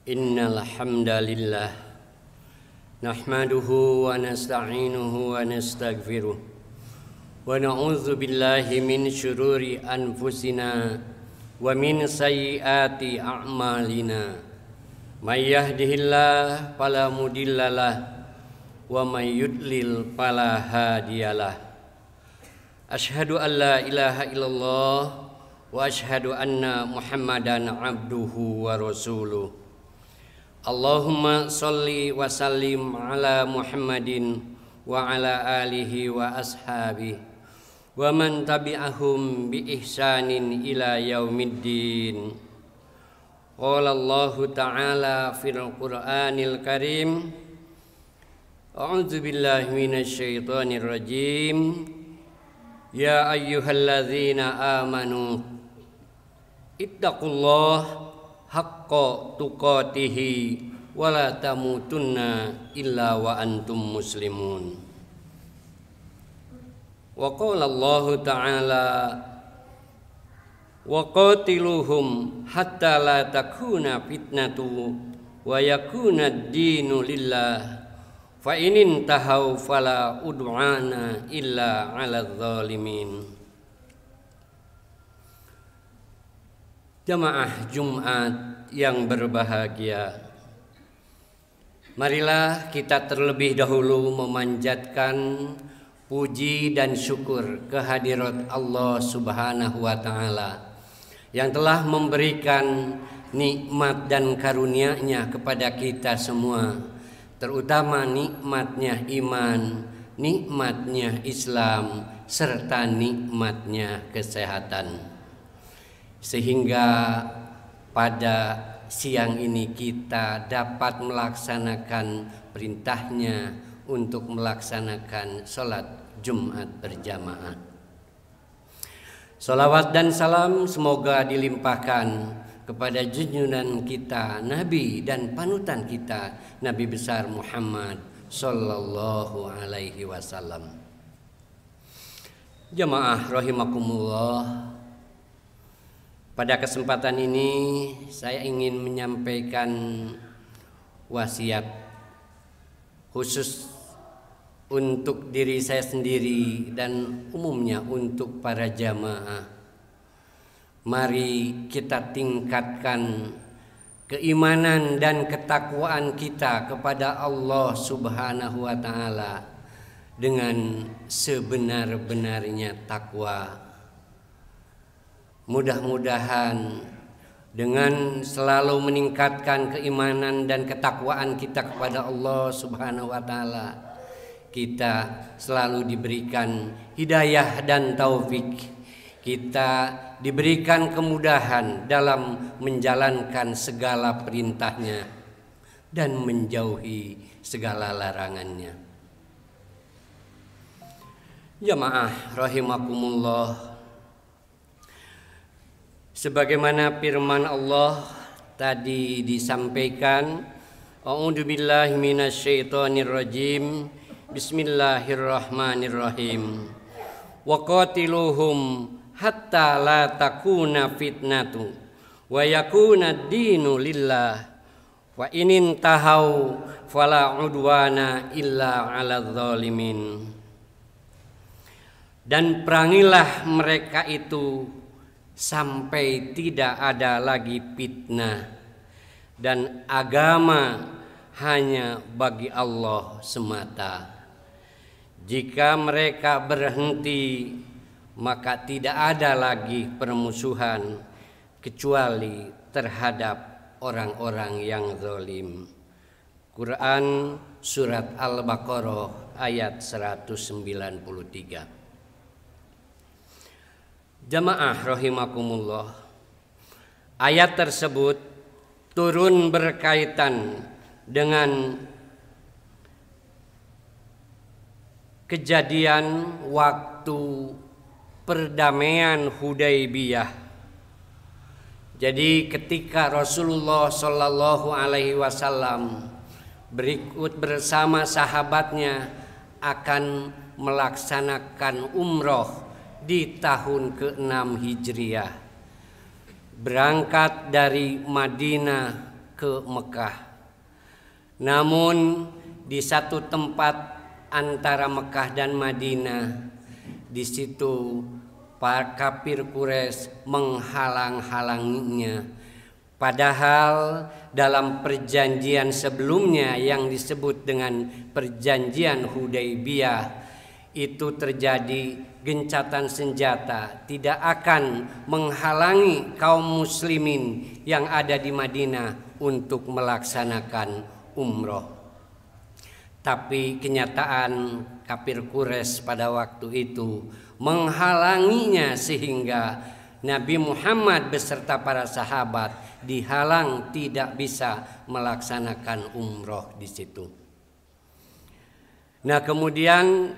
Innal hamdalillah nahmaduhu wa nasta'inuhu wa nastaghfiruh wa na'udzu billahi min syururi anfusina wa min sayyiati a'malina. May yahdihillahu fala mudhillalah wa may yudlil fala hadiyalah. Asyhadu an la ilaha illallah wa asyhadu anna Muhammadan abduhu wa rasuluh. Allahumma salli wa sallim ala Muhammadin wa ala alihi wa ashabihi wa man tabi'ahum bi ihsanin ila yaumiddin. Qala Allahu ta'ala fil Qur'anil Karim, a'udzu billahi minasy syaithanir rajim. Ya ayyuhalladzina amanu ittaqullaha haqqa tuqatihi wa la tamutunna illa wa antum muslimun. Wa qala Allah ta'ala wa qatiluhum hatta la takuna fitnatu wa yakuna ad-dinu lillah fa in tahaw fala ud'ana illa 'alal zalimin. Jamaah Jumat yang berbahagia, marilah kita terlebih dahulu memanjatkan puji dan syukur kehadirat Allah Subhanahu wa Ta'ala yang telah memberikan nikmat dan karunia-Nya kepada kita semua, terutama nikmatnya iman, nikmatnya Islam, serta nikmatnya kesehatan. Sehingga pada siang ini kita dapat melaksanakan perintahnya untuk melaksanakan sholat Jumat berjamaah. Salawat dan salam semoga dilimpahkan kepada junjungan kita, Nabi dan panutan kita, Nabi besar Muhammad sallallahu alaihi wasallam. Jamaah rahimakumullah, pada kesempatan ini saya ingin menyampaikan wasiat khusus untuk diri saya sendiri dan umumnya untuk para jamaah. Mari kita tingkatkan keimanan dan ketakwaan kita kepada Allah Subhanahu wa Ta'ala dengan sebenar-benarnya takwa. Mudah-mudahan dengan selalu meningkatkan keimanan dan ketakwaan kita kepada Allah Subhanahu wa Ta'ala, kita selalu diberikan hidayah dan taufik, kita diberikan kemudahan dalam menjalankan segala perintahnya dan menjauhi segala larangannya. Jamaah rahimakumullah, sebagaimana firman Allah tadi disampaikan, a'udzu billahi minasyaitonir rajim, bismillahirrahmanirrahim. Wa qatiluhum hatta la takuna fitnatu wa yakuna ad-dinu lillah wa in tahaw fala udwana illa 'alal zalimin. Dan perangilah mereka itu sampai tidak ada lagi fitnah dan agama hanya bagi Allah semata. Jika mereka berhenti, maka tidak ada lagi permusuhan kecuali terhadap orang-orang yang zalim. Quran surat Al-Baqarah ayat 193. Jamaah rahimakumullah, ayat tersebut turun berkaitan dengan kejadian waktu perdamaian Hudaybiyah. Jadi ketika Rasulullah Shallallahu Alaihi Wasallam berikut bersama sahabatnya akan melaksanakan umroh di tahun ke-6 Hijriah, berangkat dari Madinah ke Mekah. Namun di satu tempat antara Mekah dan Madinah, di situ para kafir Quraisy menghalang-halanginya. Padahal dalam perjanjian sebelumnya yang disebut dengan perjanjian Hudaybiyah itu terjadi gencatan senjata, tidak akan menghalangi kaum muslimin yang ada di Madinah untuk melaksanakan umroh. Tapi kenyataan kafir Quraisy pada waktu itu menghalanginya sehingga Nabi Muhammad beserta para sahabat dihalang tidak bisa melaksanakan umroh di situ. Nah, kemudian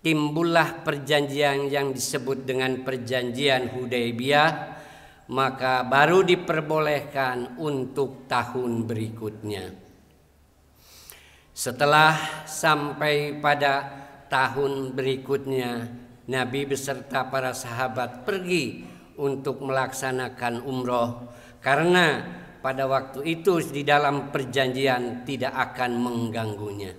timbullah perjanjian yang disebut dengan perjanjian Hudaybiyah, maka baru diperbolehkan untuk tahun berikutnya. Setelah sampai pada tahun berikutnya, Nabi beserta para sahabat pergi untuk melaksanakan umroh, karena pada waktu itu di dalam perjanjian tidak akan mengganggunya.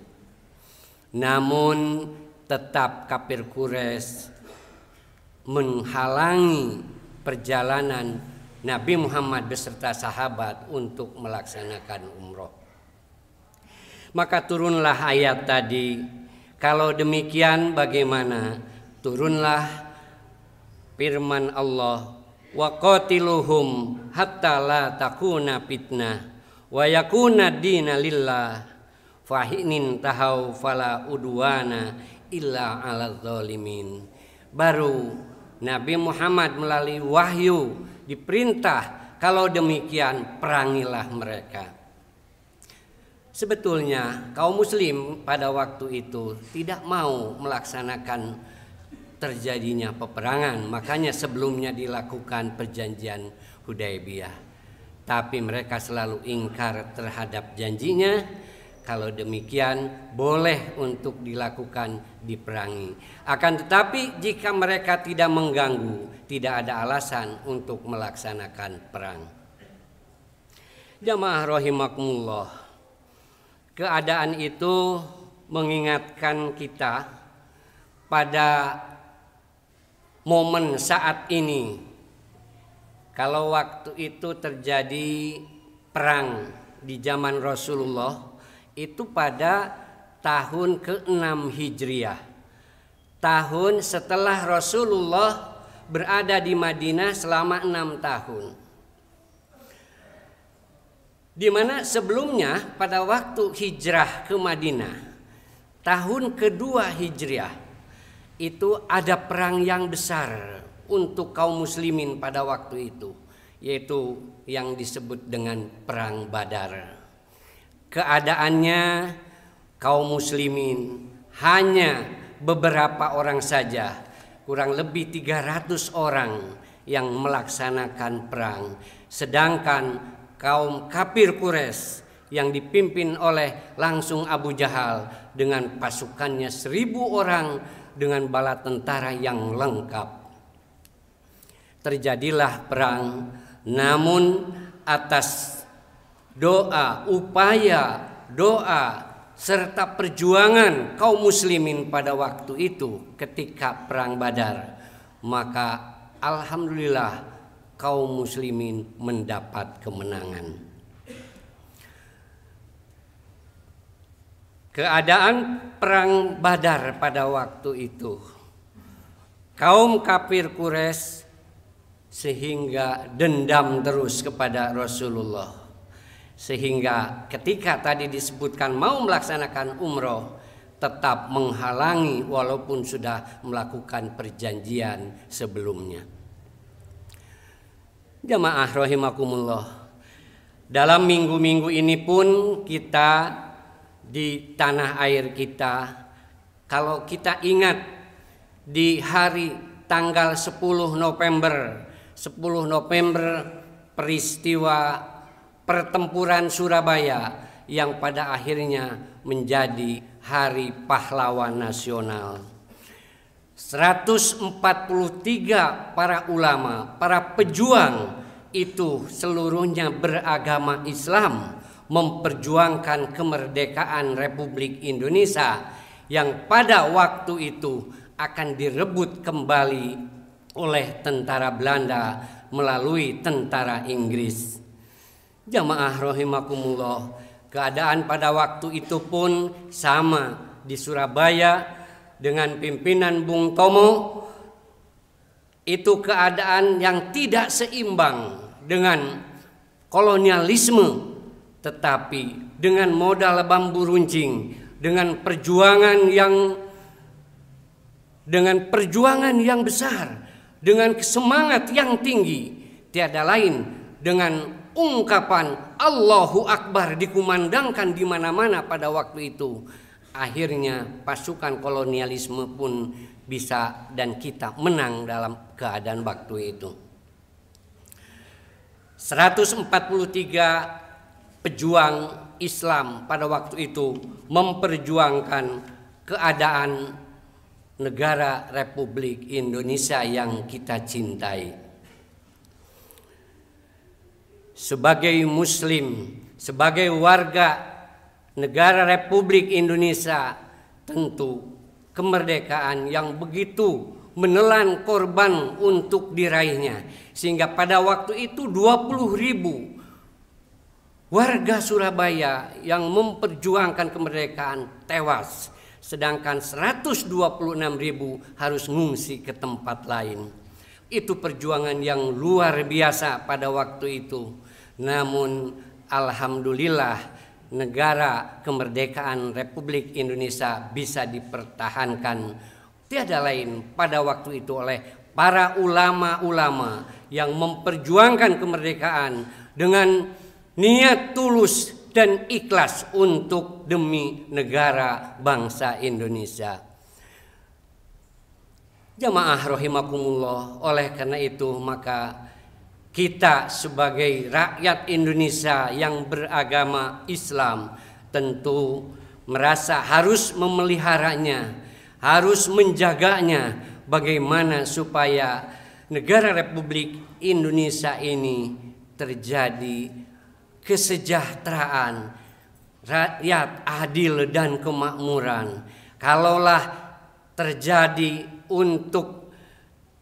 Namun tetap kafir Quraisy menghalangi perjalanan Nabi Muhammad beserta sahabat untuk melaksanakan umroh. Maka turunlah ayat tadi. Kalau demikian bagaimana? Turunlah firman Allah, wa qatiluhum hatta la takuna fitnah wa yakuna dina lillah fa in tahaw fala udwana illa 'alal zalimin. Baru Nabi Muhammad melalui wahyu diperintah, kalau demikian perangilah mereka. Sebetulnya kaum muslim pada waktu itu tidak mau melaksanakan terjadinya peperangan, makanya sebelumnya dilakukan perjanjian Hudaybiyah. Tapi mereka selalu ingkar terhadap janjinya. Kalau demikian boleh untuk dilakukan diperangi. Akan tetapi jika mereka tidak mengganggu, tidak ada alasan untuk melaksanakan perang. Jamaah rahimakumullah, keadaan itu mengingatkan kita pada momen saat ini. Kalau waktu itu terjadi perang di zaman Rasulullah, itu pada tahun ke-6 Hijriah. Tahun setelah Rasulullah berada di Madinah selama 6 tahun. Di mana sebelumnya pada waktu hijrah ke Madinah, tahun kedua Hijriah, itu ada perang yang besar untuk kaum muslimin pada waktu itu, yaitu yang disebut dengan Perang Badar. Keadaannya kaum muslimin hanya beberapa orang saja, kurang lebih 300 orang yang melaksanakan perang. Sedangkan kaum kafir Quraisy yang dipimpin oleh langsung Abu Jahal dengan pasukannya 1000 orang dengan bala tentara yang lengkap. Terjadilah perang, namun atas doa, upaya, doa serta perjuangan kaum muslimin pada waktu itu ketika perang Badar, maka alhamdulillah kaum muslimin mendapat kemenangan. Keadaan perang Badar pada waktu itu, kaum kafir Quraisy sehingga dendam terus kepada Rasulullah, sehingga ketika tadi disebutkan mau melaksanakan umroh tetap menghalangi walaupun sudah melakukan perjanjian sebelumnya. Jamaah rahimakumullah, dalam minggu-minggu ini pun kita di tanah air kita, kalau kita ingat di hari tanggal 10 November peristiwa pertempuran Surabaya yang pada akhirnya menjadi Hari Pahlawan Nasional. 143 para ulama, para pejuang itu seluruhnya beragama Islam, memperjuangkan kemerdekaan Republik Indonesia yang pada waktu itu akan direbut kembali oleh tentara Belanda melalui tentara Inggris. Jamaah rahimakumullah, keadaan pada waktu itu pun sama di Surabaya dengan pimpinan Bung Tomo. Itu keadaan yang tidak seimbang dengan kolonialisme, tetapi dengan modal bambu runcing, dengan perjuangan yang besar, dengan semangat yang tinggi, tiada lain dengan ungkapan Allahu Akbar dikumandangkan di mana-mana pada waktu itu. Akhirnya pasukan kolonialisme pun bisa dan kita menang dalam keadaan waktu itu. 143 pejuang Islam pada waktu itu memperjuangkan keadaan negara Republik Indonesia yang kita cintai. Sebagai muslim, sebagai warga negara Republik Indonesia, tentu kemerdekaan yang begitu menelan korban untuk diraihnya, sehingga pada waktu itu 20.000 warga Surabaya yang memperjuangkan kemerdekaan tewas, sedangkan 126.000 harus ngungsi ke tempat lain. Itu perjuangan yang luar biasa pada waktu itu. Namun alhamdulillah negara kemerdekaan Republik Indonesia bisa dipertahankan tiada lain pada waktu itu oleh para ulama-ulama yang memperjuangkan kemerdekaan dengan niat tulus dan ikhlas untuk demi negara bangsa Indonesia. Jamaah rahimakumullah, oleh karena itu maka kita sebagai rakyat Indonesia yang beragama Islam tentu merasa harus memeliharanya, harus menjaganya, bagaimana supaya negara Republik Indonesia ini terjadi kesejahteraan, rakyat adil dan kemakmuran. Kalaulah terjadi untuk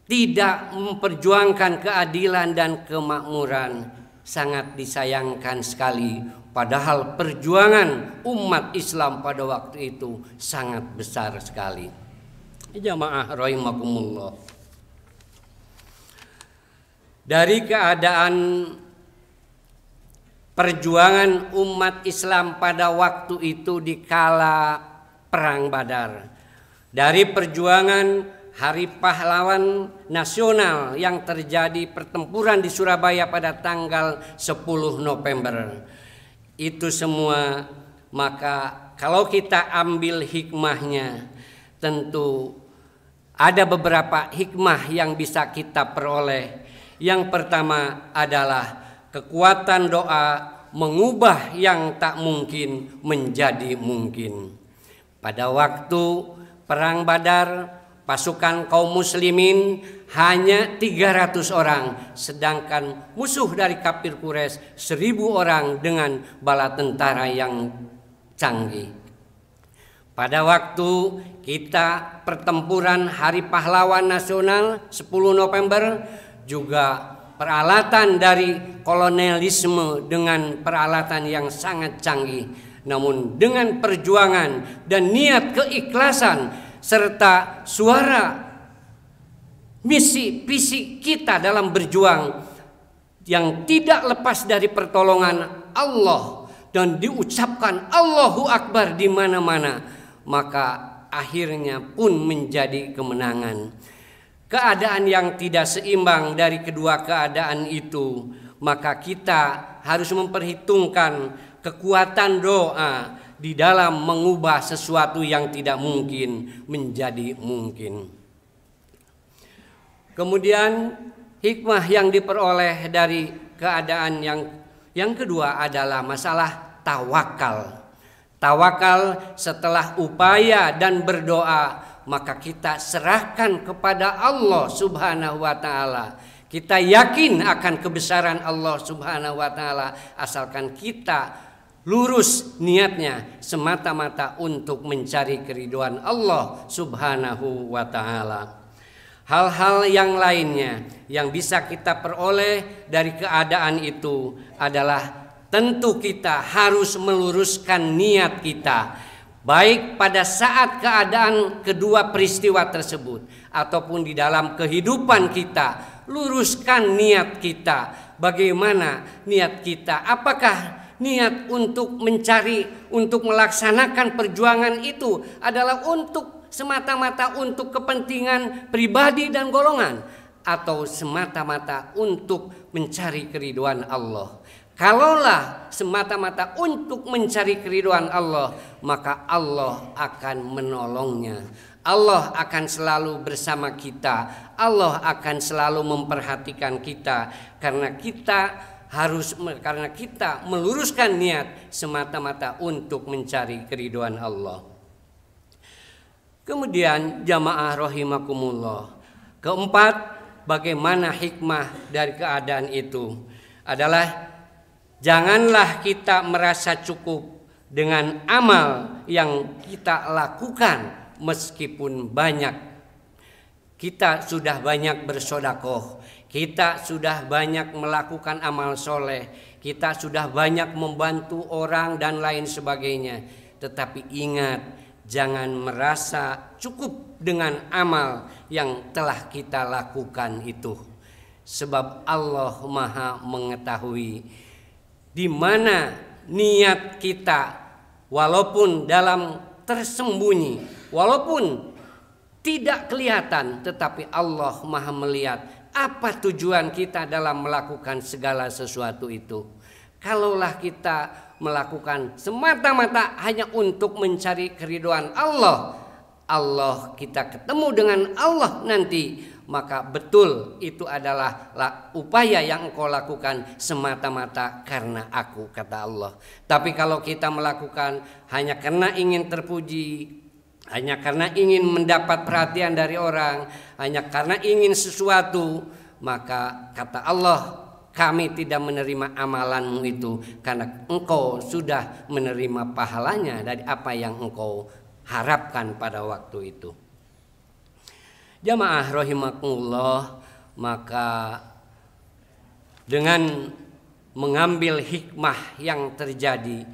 tidak memperjuangkan keadilan dan kemakmuran, sangat disayangkan sekali. Padahal perjuangan umat Islam pada waktu itu sangat besar sekali. Jamaah rahimakumullah. Dari keadaan perjuangan umat Islam pada waktu itu di kala Perang Badar, dari perjuangan Hari Pahlawan Nasional yang terjadi pertempuran di Surabaya pada tanggal 10 November. Itu semua, maka kalau kita ambil hikmahnya, tentu ada beberapa hikmah yang bisa kita peroleh. Yang pertama adalah kekuatan doa mengubah yang tak mungkin menjadi mungkin. Pada waktu Perang Badar, pasukan kaum muslimin hanya 300 orang, sedangkan musuh dari kafir Quraisy 1.000 orang dengan bala tentara yang canggih. Pada waktu kita pertempuran Hari Pahlawan Nasional 10 November, juga peralatan dari kolonialisme dengan peralatan yang sangat canggih. Namun dengan perjuangan dan niat keikhlasan serta suara misi visi kita dalam berjuang yang tidak lepas dari pertolongan Allah dan diucapkan Allahu Akbar di mana-mana, maka akhirnya pun menjadi kemenangan. Keadaan yang tidak seimbang dari kedua keadaan itu, maka kita harus memperhitungkan kekuatan doa di dalam mengubah sesuatu yang tidak mungkin menjadi mungkin. Kemudian hikmah yang diperoleh dari keadaan yang kedua adalah masalah tawakal. Tawakal setelah upaya dan berdoa, maka kita serahkan kepada Allah Subhanahu wa taala. Kita yakin akan kebesaran Allah Subhanahu wa taala, asalkan kita lurus niatnya semata-mata untuk mencari keridhaan Allah Subhanahu wa taala. Hal-hal yang lainnya yang bisa kita peroleh dari keadaan itu adalah tentu kita harus meluruskan niat kita, baik pada saat keadaan kedua peristiwa tersebut ataupun di dalam kehidupan kita. Luruskan niat kita. Bagaimana niat kita? Apakah niat untuk mencari, untuk melaksanakan perjuangan itu adalah untuk semata-mata untuk kepentingan pribadi dan golongan, atau semata-mata untuk mencari keridhaan Allah? Kalaulah semata-mata untuk mencari keridhaan Allah, maka Allah akan menolongnya. Allah akan selalu bersama kita. Allah akan selalu memperhatikan kita karena kita meluruskan niat semata-mata untuk mencari keridhaan Allah. Kemudian jamaah rahimakumullah, keempat, bagaimana hikmah dari keadaan itu adalah janganlah kita merasa cukup dengan amal yang kita lakukan. Meskipun kita sudah banyak bersedekah, kita sudah banyak melakukan amal soleh, kita sudah banyak membantu orang dan lain sebagainya, tetapi ingat, jangan merasa cukup dengan amal yang telah kita lakukan itu, sebab Allah Maha mengetahui di mana niat kita, walaupun dalam tersembunyi, walaupun tidak kelihatan, tetapi Allah Maha melihat apa tujuan kita dalam melakukan segala sesuatu itu. Kalaulah kita melakukan semata-mata hanya untuk mencari keridhaan Allah, kita ketemu dengan Allah nanti, maka betul itu adalah upaya yang engkau lakukan semata-mata karena aku, kata Allah. Tapi kalau kita melakukan hanya karena ingin terpuji, hanya karena ingin mendapat perhatian dari orang, hanya karena ingin sesuatu, maka kata Allah, kami tidak menerima amalanmu itu karena engkau sudah menerima pahalanya dari apa yang engkau harapkan pada waktu itu. Jamaah rahimakumullah, maka dengan mengambil hikmah yang terjadi,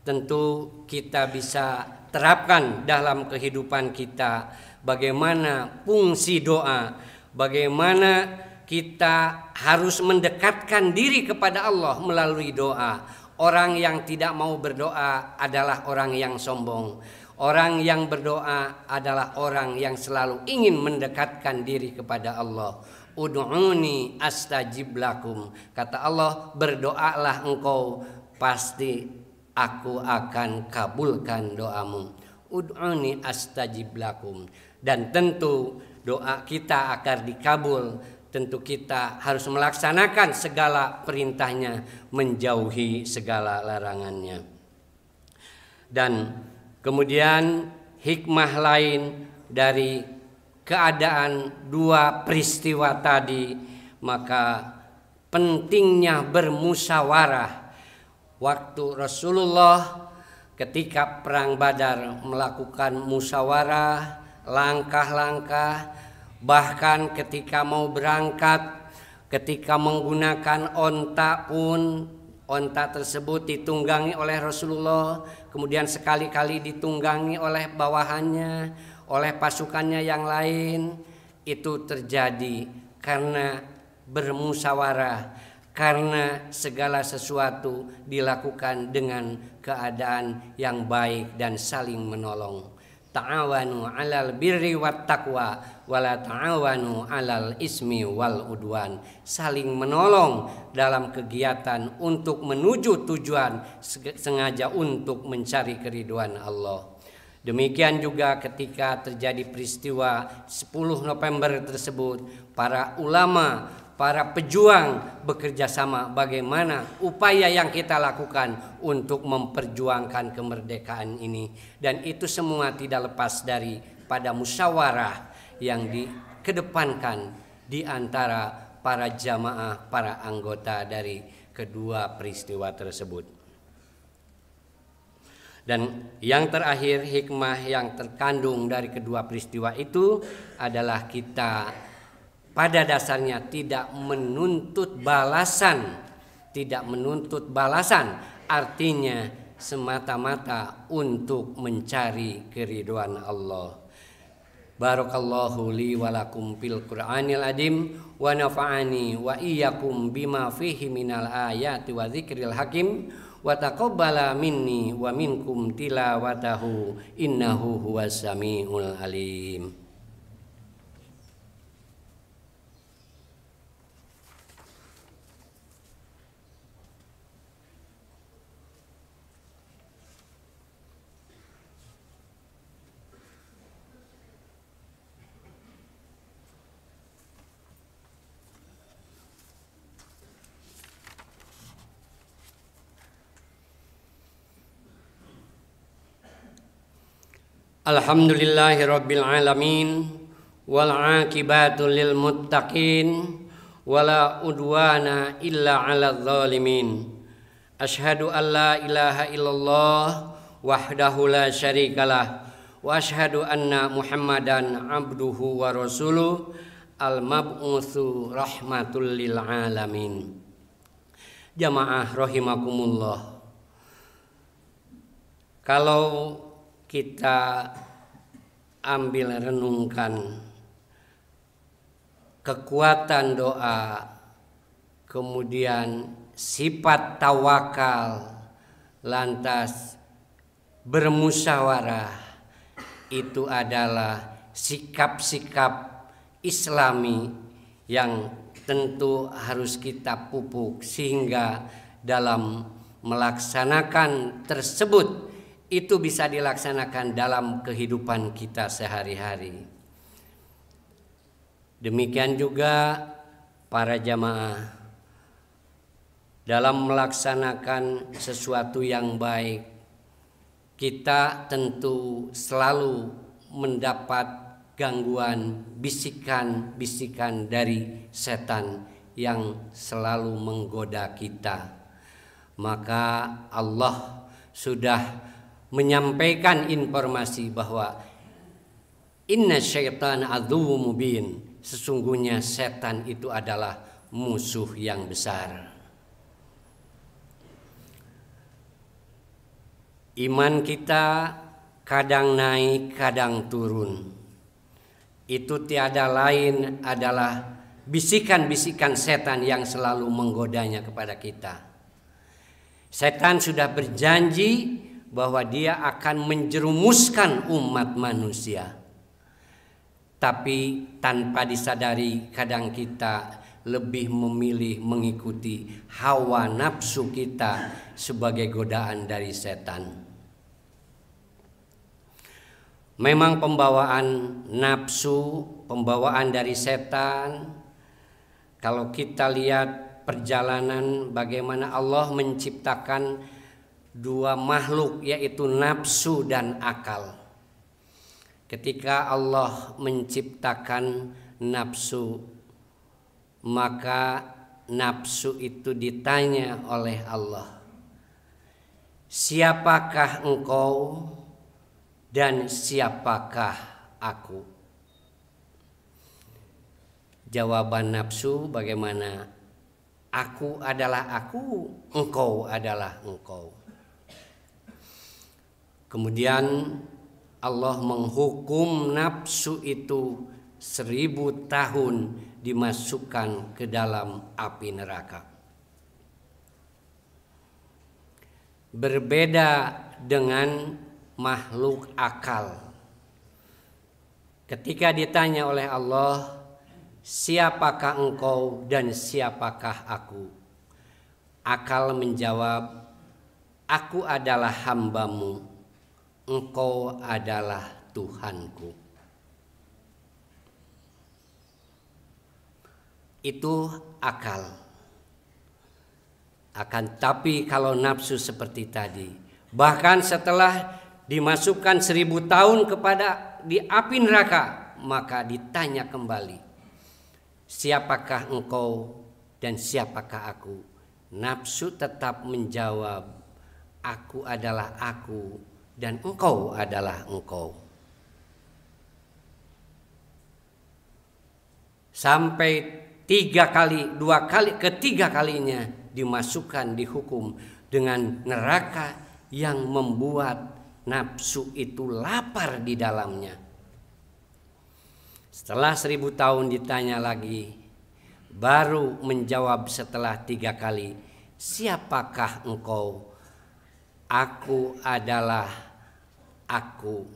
tentu kita bisa terapkan dalam kehidupan kita bagaimana fungsi doa, bagaimana kita harus mendekatkan diri kepada Allah melalui doa. Orang yang tidak mau berdoa adalah orang yang sombong. Orang yang berdoa adalah orang yang selalu ingin mendekatkan diri kepada Allah. Ud'uni astajib lakum. Kata Allah, berdoalah engkau, pasti aku akan kabulkan doamu. Ud'uni astajib lakum. Dan tentu doa kita akan dikabul, tentu kita harus melaksanakan segala perintahnya, menjauhi segala larangannya. Dan kemudian hikmah lain dari keadaan dua peristiwa tadi, maka pentingnya bermusyawarah. Waktu Rasulullah ketika perang Badar melakukan musyawarah, langkah-langkah, bahkan ketika mau berangkat, ketika menggunakan onta pun, onta tersebut ditunggangi oleh Rasulullah, kemudian sekali-kali ditunggangi oleh bawahannya, oleh pasukannya yang lain. Itu terjadi karena bermusyawarah, karena segala sesuatu dilakukan dengan keadaan yang baik dan saling menolong. Ta'awanu 'alal birri wat taqwa wala ta'awanu 'alal ismi wal udwan. Saling menolong dalam kegiatan untuk menuju tujuan, sengaja untuk mencari keridhaan Allah. Demikian juga ketika terjadi peristiwa 10 November tersebut, para ulama, para pejuang bekerja sama bagaimana upaya yang kita lakukan untuk memperjuangkan kemerdekaan ini. Dan itu semua tidak lepas dari pada musyawarah yang dikedepankan di antara para jamaah, para anggota dari kedua peristiwa tersebut. Dan yang terakhir, hikmah yang terkandung dari kedua peristiwa itu adalah kita pada dasarnya tidak menuntut balasan, artinya semata-mata untuk mencari keridhaan Allah. Barakallahu li wa lakum fil Qur'anil azim wa nafa'ani wa iyyakum bima fihi minal ayati wa dzikril hakim wa taqabbala minni wa minkum tilawatahu innahu huwas samiul alim. Alhamdulillahi rabbil alamin wal aqibatu lil muttaqin wala udwana illa 'alal zalimin. Asyhadu an la ilaha illallah wahdahu la syarikalah wa asyhadu anna Muhammadan abduhu wa rasuluh al mab'utsu rahmatul lil alamin. Jamaah rahimakumullah. Kalau kita ambil renungkan kekuatan doa, kemudian sifat tawakal, lantas bermusyawarah, itu adalah sikap-sikap Islami yang tentu harus kita pupuk sehingga dalam melaksanakan tersebut itu bisa dilaksanakan dalam kehidupan kita sehari-hari. Demikian juga para jamaah dalam melaksanakan sesuatu yang baik, kita tentu selalu mendapat gangguan bisikan-bisikan dari setan yang selalu menggoda kita. Maka Allah sudah menyampaikan informasi bahwa inna syaitana aduwwum mubin, sesungguhnya setan itu adalah musuh yang besar. Iman kita kadang naik, kadang turun. Itu tiada lain adalah bisikan-bisikan setan yang selalu menggodanya kepada kita. Setan sudah berjanji bahwa dia akan menjerumuskan umat manusia. Tapi tanpa disadari kadang kita lebih memilih mengikuti hawa nafsu kita sebagai godaan dari setan. Memang pembawaan nafsu, pembawaan dari setan, kalau kita lihat perjalanan bagaimana Allah menciptakan dua makhluk, yaitu nafsu dan akal. Ketika Allah menciptakan nafsu, maka nafsu itu ditanya oleh Allah, siapakah engkau dan siapakah aku? Jawaban nafsu bagaimana? Aku adalah aku, engkau adalah engkau. Kemudian Allah menghukum nafsu itu 1000 tahun dimasukkan ke dalam api neraka. Berbeda dengan makhluk akal. Ketika ditanya oleh Allah, siapakah engkau dan siapakah aku? Akal menjawab, aku adalah hambamu, engkau adalah Tuhanku. Itu akal. Akan tapi kalau nafsu seperti tadi, bahkan setelah dimasukkan 1000 tahun di api neraka, maka ditanya kembali, siapakah engkau dan siapakah aku? Nafsu tetap menjawab, aku adalah aku dan engkau adalah engkau. Sampai 3 kali, 2 kali, ketiga kalinya dimasukkan, dihukum dengan neraka yang membuat nafsu itu lapar di dalamnya. Setelah 1000 tahun ditanya lagi, baru menjawab setelah 3 kali, siapakah engkau? Aku adalah aku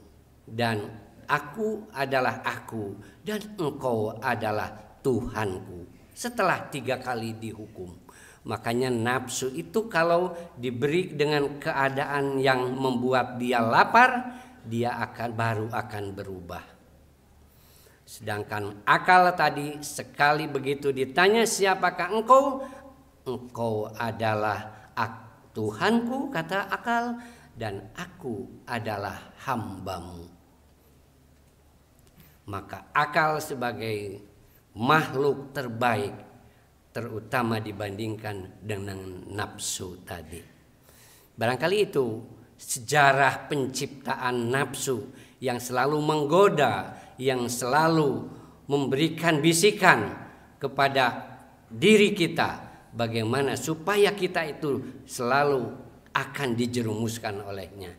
dan aku adalah aku dan engkau adalah Tuhanku. Setelah 3 kali dihukum. Makanya nafsu itu kalau diberi dengan keadaan yang membuat dia lapar, dia baru akan berubah. Sedangkan akal tadi sekali begitu ditanya siapakah engkau? Engkau adalah Tuhanku, kata akal, dan aku adalah hambamu. Maka akal sebagai makhluk terbaik, terutama dibandingkan dengan nafsu tadi. Barangkali itu sejarah penciptaan nafsu yang selalu menggoda, yang selalu memberikan bisikan kepada diri kita, bagaimana supaya kita itu selalu akan dijerumuskan olehnya.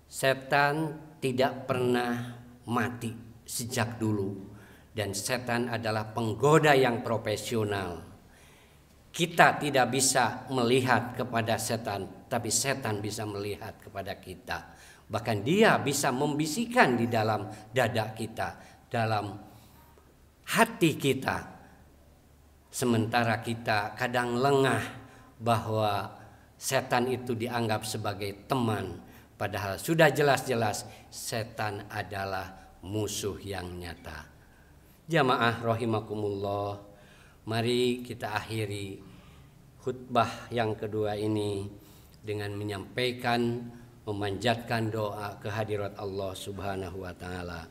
Setan tidak pernah mati sejak dulu, dan setan adalah penggoda yang profesional. Kita tidak bisa melihat kepada setan, tapi setan bisa melihat kepada kita. Bahkan dia bisa membisikkan di dalam dada kita, dalam hati kita. Sementara kita kadang lengah bahwa setan itu dianggap sebagai teman. Padahal sudah jelas-jelas setan adalah musuh yang nyata. Jamaah rahimakumullah, mari kita akhiri khutbah yang kedua ini dengan menyampaikan, memanjatkan doa kehadirat Allah Subhanahu wa taala.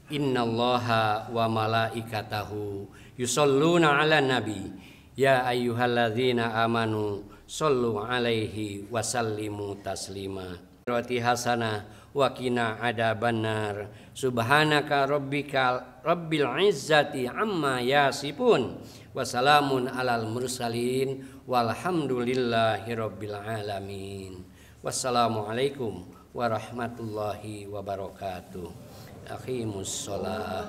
Innallaha wa malaikatahu yusholluna 'alan nabi ya ayyuhalladzina amanu shollu 'alaihi wa sallimu taslima. Roti hasanah wa qina adzabannar. Subhanaka rabbika rabbil izzati amma yasifun wa salamun alal mursalin walhamdulillahi rabbil alamin. Wassalamualaikum warahmatullahi wabarakatuh. Aqimus shalah.